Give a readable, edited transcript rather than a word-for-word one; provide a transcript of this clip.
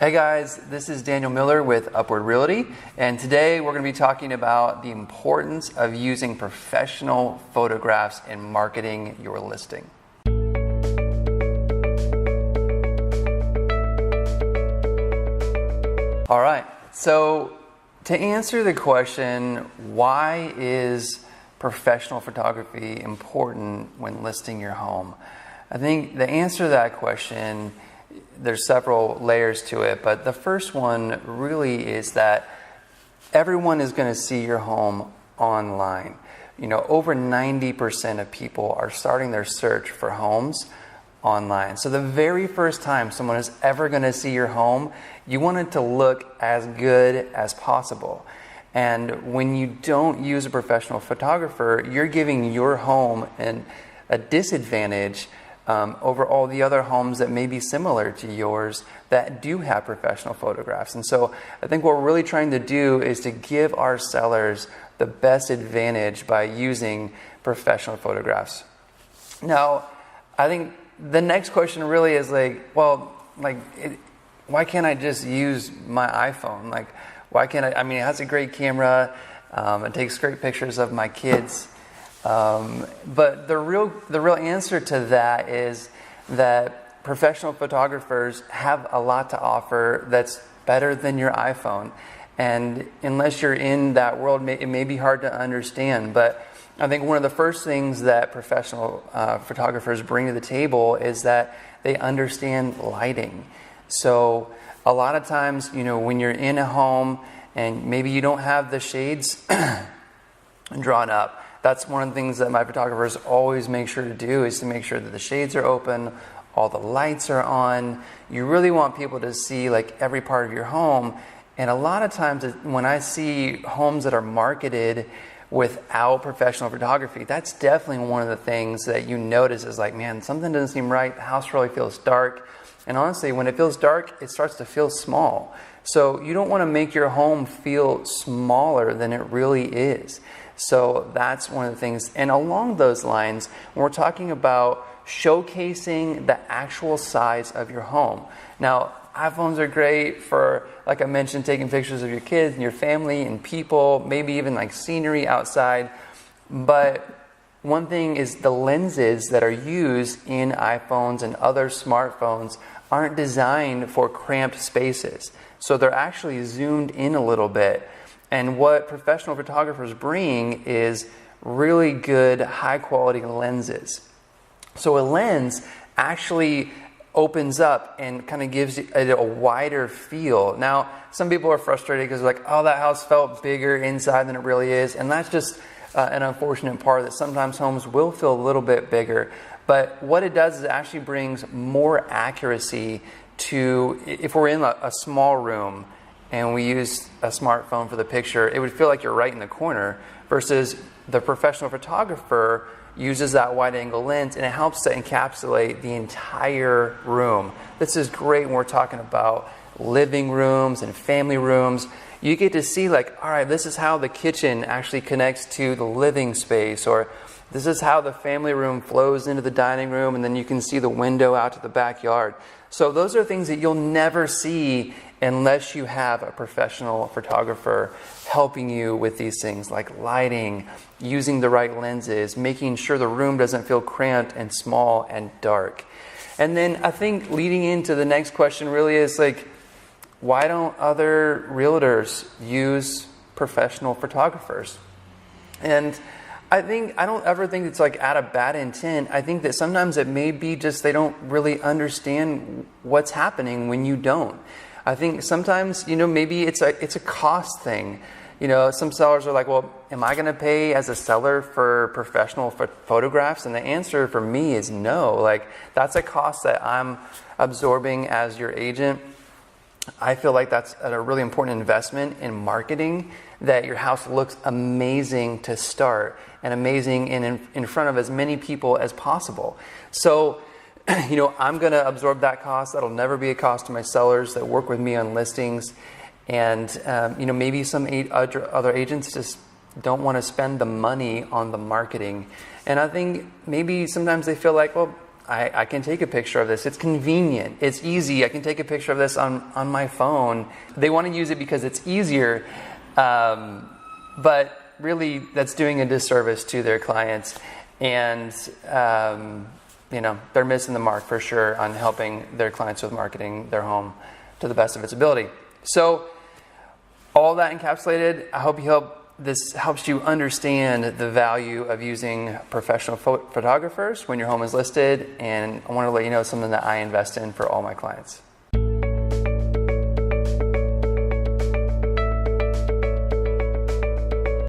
Hey guys, this is Daniel Miller with Upward Realty, and today we're going to be talking about the importance of using professional photographs in marketing your listing. All right, so to answer the question, why is professional photography important when listing your home? I think the answer to that question, there's several layers to it, but the first one really is that everyone is going to see your home online. You know, over 90% of people are starting their search for homes online. So the very first time someone is ever going to see your home, you want it to look as good as possible. And when you don't use a professional photographer, you're giving your home a disadvantage over all the other homes that may be similar to yours that do have professional photographs. And so I think what we're really trying to do is to give our sellers the best advantage by using professional photographs. Now, I think the next question really is why can't I just use my iPhone? Why can't I mean, it has a great camera, it takes great pictures of my kids. But the real answer to that is that professional photographers have a lot to offer that's better than your iPhone. And unless you're in that world, it may be hard to understand. But I think one of the first things that professional photographers bring to the table is that they understand lighting. So a lot of times, you know, when you're in a home and maybe you don't have the shades drawn up, that's one of the things that my photographers always make sure to do, is to make sure that the shades are open, all the lights are on. You really want people to see every part of your home. And a lot of times when I see homes that are marketed without professional photography, that's definitely one of the things that you notice is man, something doesn't seem right. The house really feels dark. And honestly, when it feels dark, it starts to feel small. So you don't want to make your home feel smaller than it really is. So that's one of the things. And along those lines, when we're talking about showcasing the actual size of your home. Now, iPhones are great for, like I mentioned, taking pictures of your kids and your family and people, maybe even scenery outside. But one thing is the lenses that are used in iPhones and other smartphones aren't designed for cramped spaces. So they're actually zoomed in a little bit. And what professional photographers bring is really good, high quality lenses. So a lens actually opens up and kind of gives it a wider feel. Now, some people are frustrated because that house felt bigger inside than it really is. And that's just an unfortunate part, that sometimes homes will feel a little bit bigger. But what it does is it actually brings more accuracy to, if we're in a small room and we use a smartphone for the picture, it would feel like you're right in the corner, versus the professional photographer uses that wide angle lens and it helps to encapsulate the entire room. This is great when we're talking about living rooms and family rooms. You get to see all right, this is how the kitchen actually connects to the living space, or this is how the family room flows into the dining room, and then you can see the window out to the backyard. So those are things that you'll never see unless you have a professional photographer helping you with these things, like lighting, using the right lenses, making sure the room doesn't feel cramped and small and dark. And then I think leading into the next question really is why don't other realtors use professional photographers? And I don't ever think it's out of bad intent. I think that sometimes it may be just they don't really understand what's happening when you don't. I think sometimes, maybe it's a cost thing. Some sellers are well, am I going to pay as a seller for professional photographs? And the answer for me is no. That's a cost that I'm absorbing as your agent. I feel like that's a really important investment in marketing, that your house looks amazing to start and amazing in front of as many people as possible. So, I'm going to absorb that cost. That'll never be a cost to my sellers that work with me on listings. And, maybe some other agents just don't want to spend the money on the marketing. And I think maybe sometimes they feel I can take a picture of this. It's convenient. It's easy. I can take a picture of this on my phone. They want to use it because it's easier, but really that's doing a disservice to their clients. And, they're missing the mark for sure on helping their clients with marketing their home to the best of its ability. So all that encapsulated, I hope this helps you understand the value of using professional photographers when your home is listed. And I want to let you know something that I invest in for all my clients.